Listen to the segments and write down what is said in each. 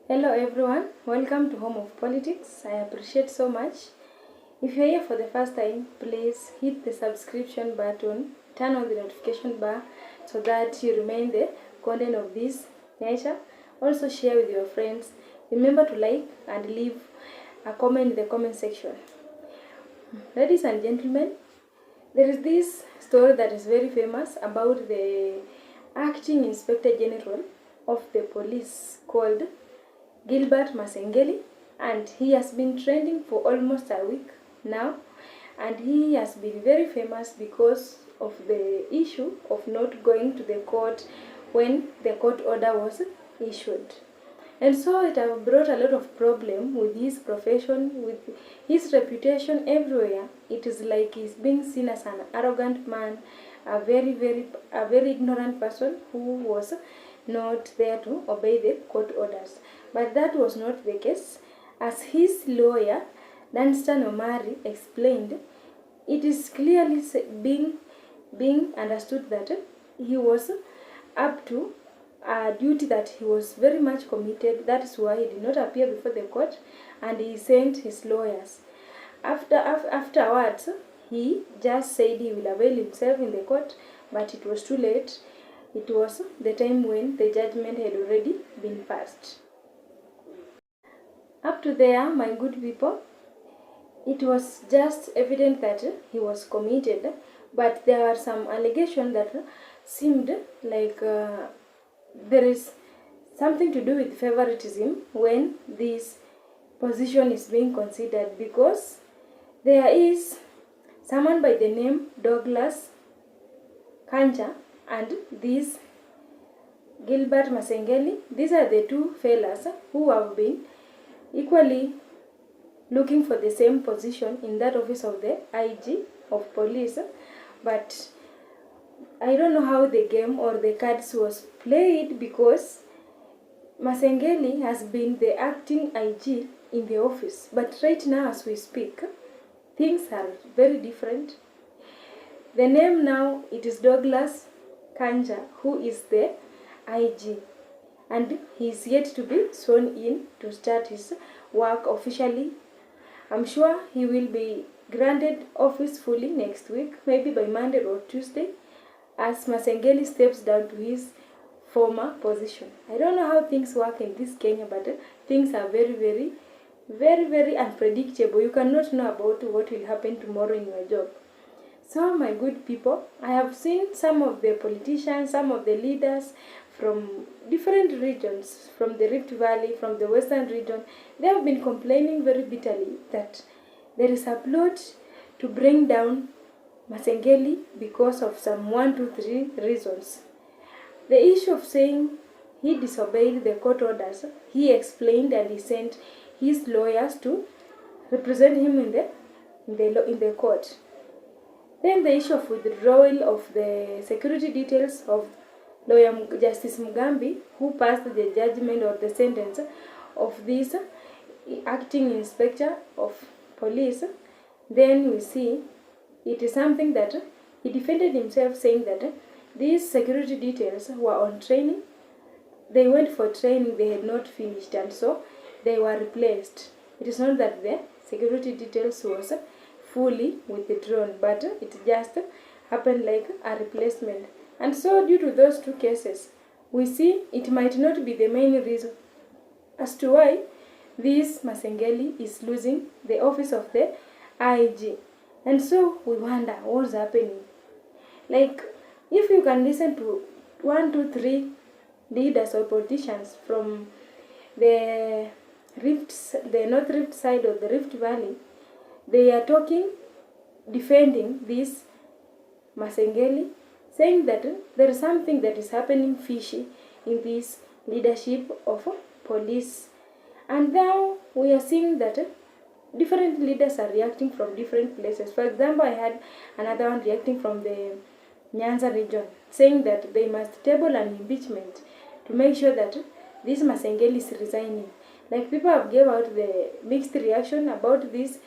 Hello everyone, welcome to Home of Politics. I appreciate so much. If you're here for the first time, please hit the subscription button, turn on the notification bar so that you remain the content of this nature. Also share with your friends. Remember to like and leave a comment in the comment section. Ladies and gentlemen, there is this story that is very famous about the acting Inspector General of the police called Gilbert Masengeli, and he has been trending for almost a week now, and he has been very famous because of the issue of not going to the court when the court order was issued. And so it has brought a lot of problem with his profession, with his reputation everywhere. It is like he's being seen as an arrogant man, a very ignorant person who was not there to obey the court orders. But that was not the case. As his lawyer, Danstan Omari, explained, it is clearly being understood that he was up to a duty that he was very much committed. That is why he did not appear before the court, and he sent his lawyers. Afterwards, he just said he will avail himself in the court, but it was too late. It was the time when the judgment had already been passed. Up to there, my good people, it was just evident that he was committed, but there are some allegations that seemed like there is something to do with favoritism when this position is being considered, because there is someone by the name Douglas KANJA and this Gilbert Masengeli. These are the two fellas who have been equally looking for the same position in that office of the IG of police, but I don't know how the game or the cards was played, because Masengeli has been the acting IG in the office, but right now as we speak, things are very different. The name now, it is Douglas KANJA, who is the IG, and he is yet to be sworn in to start his work officially. I'm sure he will be granted office fully next week, maybe by Monday or Tuesday, as Masengeli steps down to his former position. I don't know how things work in this Kenya, but things are very unpredictable. You cannot know about what will happen tomorrow in your job. So my good people, I have seen some of the politicians, some of the leaders from different regions, from the Rift Valley, from the Western region. They have been complaining very bitterly that there is a plot to bring down Masengeli because of some 1, 2, 3 reasons. The issue of saying he disobeyed the court orders, he explained, and he sent his lawyers to represent him in the court. Then the issue of withdrawal of the security details of lawyer Justice Mugambi, who passed the judgment or the sentence of this acting inspector of police. Then we see it is something that he defended himself, saying that these security details were on training. They went for training, they had not finished, and so they were replaced. It is not that the security details was fully withdrawn, but it just happened like a replacement. And so due to those two cases, we see it might not be the main reason as to why this Masengeli is losing the office of the IG. And so we wonder what's happening. Like, if you can listen to 1, 2, 3 leaders or politicians from the North Rift side of the Rift Valley, they are talking, defending this Masengeli, saying that there is something that is happening fishy in this leadership of police. And now we are seeing that different leaders are reacting from different places. For example, I had another one reacting from the Nyanza region, saying that they must table an impeachment to make sure that this Masengeli is resigning. Like, people have gave out the mixed reaction about this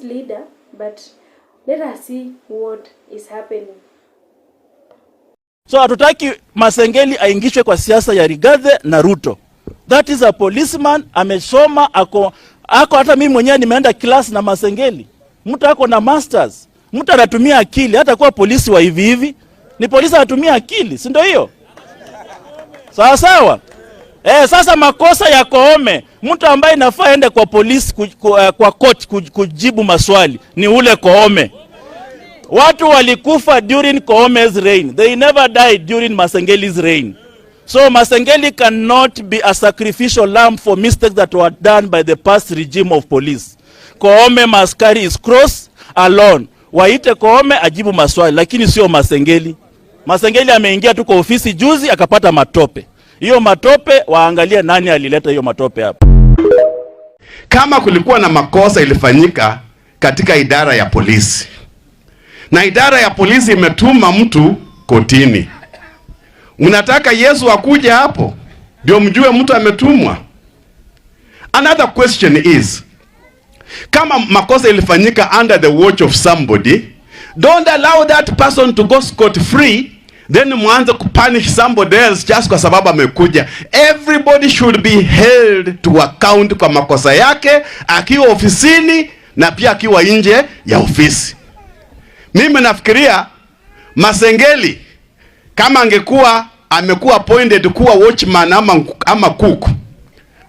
leader, but let us see what is happening. So hatutaki Masengeli aingishwe kwa siasa ya Rigathi na Ruto. That is a policeman, amesoma, ako hata mimi mwenyewe nimeenda class na Masengeli. Mtu ako na masters. Mtu anatumia akili, hata kuwa polisi wa hivi hivi. Ni polisi anatumia akili, si ndio hiyo? Sawa sawa. Sasa makosa ya Koome, mtu ambaye inafaa aende kwa polisi kwa court kujibu maswali ni ule Koome. Watu walikufa during Koome's reign. They never died during Masengeli's reign. So Masengeli cannot be a sacrificial lamb for mistakes that were done by the past regime of police. Koome must carry his cross alone. Waite Koome ajibu maswali, lakini sio Masengeli. Masengeli ameingia tu kwa ofisi juzi akapata matope. Hiyo matope waangalie nani alileta hiyo matope hapa. Kama kulikuwa na makosa ilifanyika katika idara ya polisi, na idara ya polisi imetuma mtu kotini, unataka Yesu akuje hapo ndio mjue mtu ametumwa? Another question is, kama makosa ilifanyika under the watch of somebody, don't allow that person to go scot free, then mwanze kupunish somebody else just kwa sababu amekuja. Everybody should be held to account kwa makosa yake, akiwa ofisini na pia akiwa nje ya ofisi. Mimi nafikiria Masengeli kama angekuwa amekuwa appointed kuwa watchman ama cook,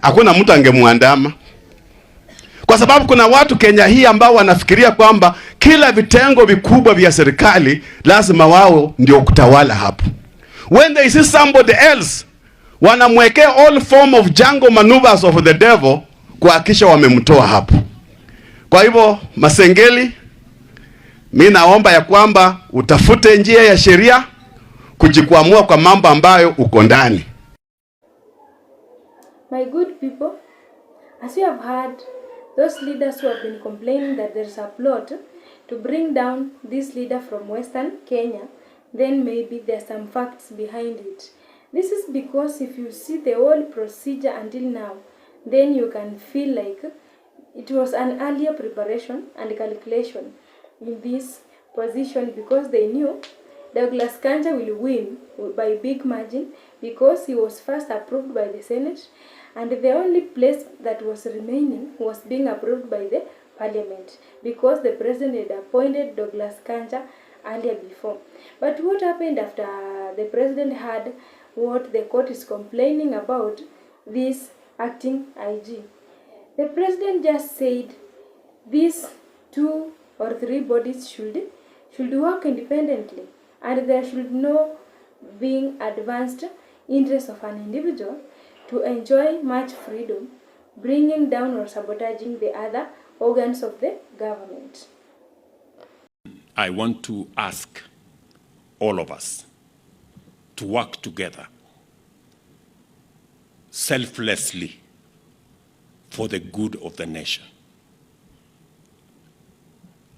hakuna mtu angemuandama. Kwa sababu kuna watu Kenya hii ambao wanafikiria kwamba kila vitengo vikubwa vya serikali lazima wao ndio kutawala hapo. When they see somebody else, wanamwekea all form of jungle maneuvers of the devil kuhakikisha wamemtoa hapo. Kwa hivyo Masengeli, mimi naomba ya kwamba utafute njia ya sheria kujikwamua kwa mambo ambayo uko ndani. My good people, as you have heard, those leaders who have been complaining that there's a plot to bring down this leader from Western Kenya, then maybe there's some facts behind it. This is because if you see the whole procedure until now, then you can feel like it was an earlier preparation and calculation in this position, because they knew Douglas KANJA will win by big margin because he was first approved by the Senate, and the only place that was remaining was being approved by the Parliament because the President had appointed Douglas KANJA earlier before. But what happened after the President heard what the court is complaining about this acting IG? The President just said these 2 or 3 bodies should work independently, and there should no being advanced interest of an individual to enjoy much freedom, bringing down or sabotaging the other organs of the government. I want to ask all of us to work together selflessly for the good of the nation.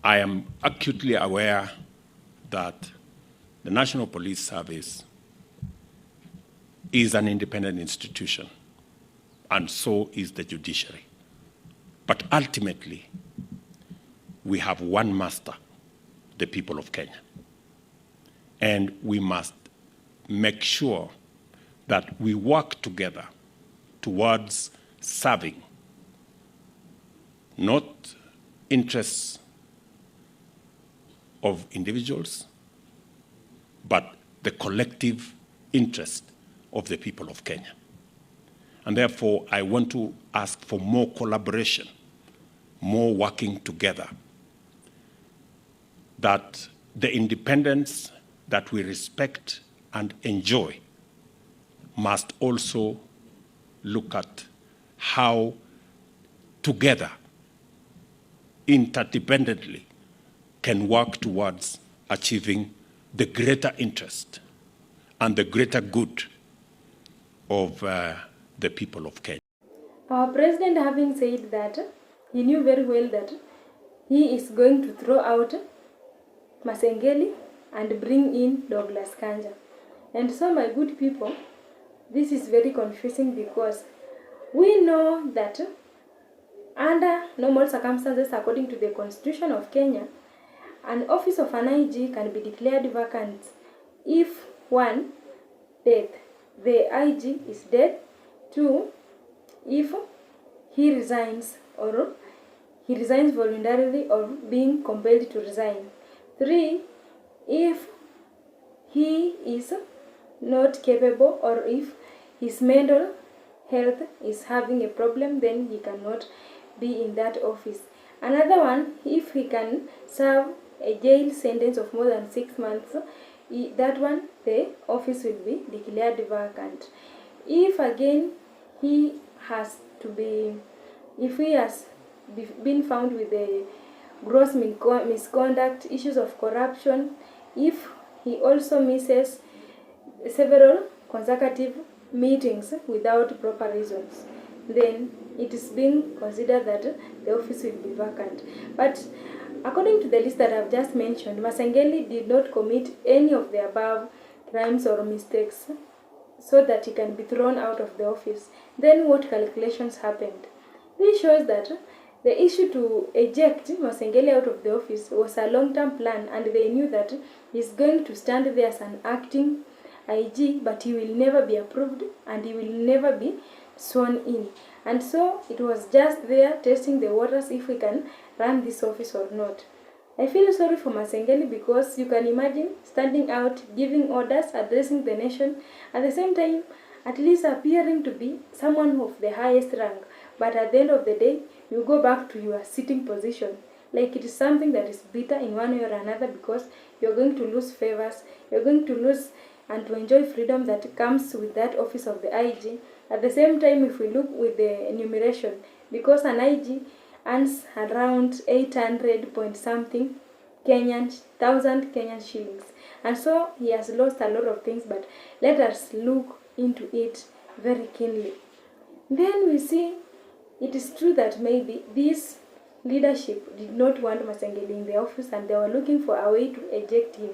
I am acutely aware that the National Police Service is an independent institution, and so is the judiciary. But ultimately, we have one master, the people of Kenya. And we must make sure that we work together towards serving not interests of individuals, but the collective interest of the people of Kenya. And therefore, I want to ask for more collaboration, more working together, that the independence that we respect and enjoy must also look at how together, interdependently, can work towards achieving the greater interest and the greater good of the people of Kenya. Our president, having said that, he knew very well that he is going to throw out Masengeli and bring in Douglas KANJA. And so, my good people, this is very confusing because we know that under normal circumstances, according to the Constitution of Kenya, an office of an IG can be declared vacant if 1, death, the IG is dead, 2, if he resigns or he resigns voluntarily or being compelled to resign. 3, if he is not capable or if his mental health is having a problem, then he cannot be in that office. Another one, if he can serve a jail sentence of more than 6 months, that one, the office will be declared vacant. If again he has to be, if he has been found with a gross misconduct, issues of corruption, if he also misses several consecutive meetings without proper reasons, then it is being considered that the office will be vacant. But according to the list that I've just mentioned, Masengeli did not commit any of the above crimes or mistakes so that he can be thrown out of the office. Then what calculations happened? This shows that the issue to eject Masengeli out of the office was a long-term plan, and they knew that he's going to stand there as an acting IG, but he will never be approved and he will never be sworn in. And so it was just there testing the waters if we can run this office or not. I feel sorry for Masengeli because you can imagine standing out, giving orders, addressing the nation, at the same time at least appearing to be someone of the highest rank. But at the end of the day, you go back to your sitting position. Like it is something that is bitter in one way or another because you're going to lose favors, you're going to lose and to enjoy freedom that comes with that office of the IG. At the same time, if we look with the enumeration, because an IG earns around 800 point something thousand Kenyan shillings, and so he has lost a lot of things, but let us look into it very keenly. Then we see it is true that maybe this leadership did not want Masengeli in the office and they were looking for a way to eject him.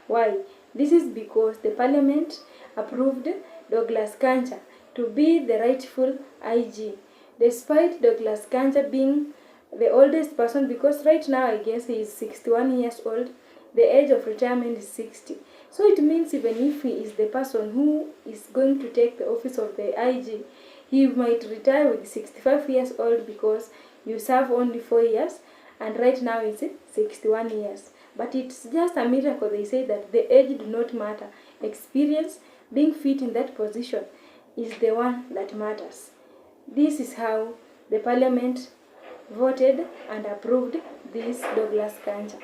Why? This is because the parliament approved Douglas KANJA to be the rightful IG, despite Douglas KANJA being the oldest person, because right now I guess he is 61 years old, the age of retirement is 60. So it means even if he is the person who is going to take the office of the IG, he might retire with 65 years old because you serve only 4 years and right now it's 61 years. But it's just a miracle, they say, that the age do not matter. Experience, being fit in that position is the one that matters. This is how the parliament voted and approved this Douglas KANJA.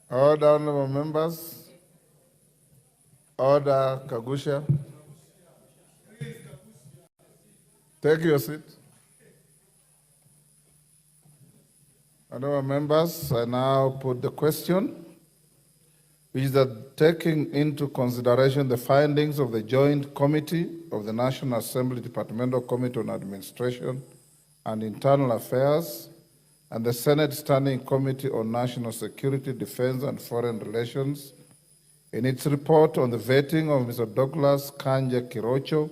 Order, honorable members. Order, Kagusha. Take your seat. Honorable members, I now put the question, which is that taking into consideration the findings of the Joint Committee of the National Assembly Departmental Committee on Administration and Internal Affairs and the Senate Standing Committee on National Security, Defense, and Foreign Relations, in its report on the vetting of Mr. Douglas KANJA Kirocho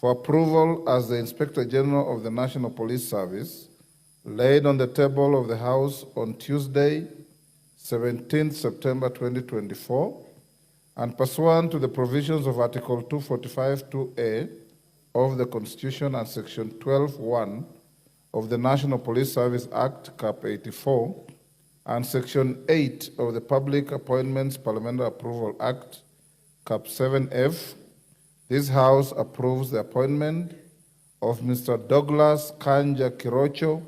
for approval as the Inspector General of the National Police Service, laid on the table of the House on Tuesday, 17th September 2024, and pursuant to the provisions of Article 245(2)(a) of the Constitution and Section 12(1) of the National Police Service Act, Cap 84, and Section 8 of the Public Appointments Parliamentary Approval Act, Cap 7F, this House approves the appointment of Mr. Douglas KANJA Kirocho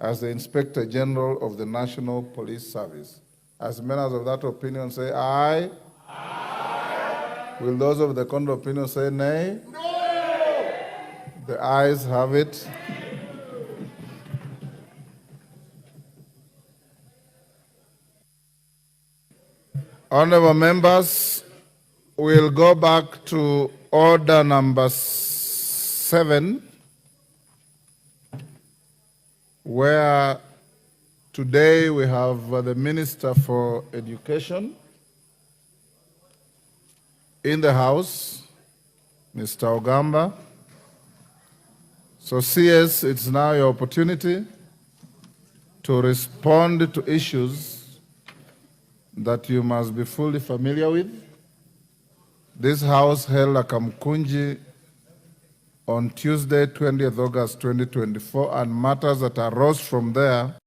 as the Inspector General of the National Police Service. As members of that opinion say aye. Aye. Will those of the contrary opinion say nay? No. The ayes have it. Honorable members, we'll go back to order number 7, where today we have the Minister for Education in the House, Mr. Ogamba. So CS, it's now your opportunity to respond to issues that you must be fully familiar with. This House held a Kamkunji on Tuesday, 20th August 2024, and matters that arose from there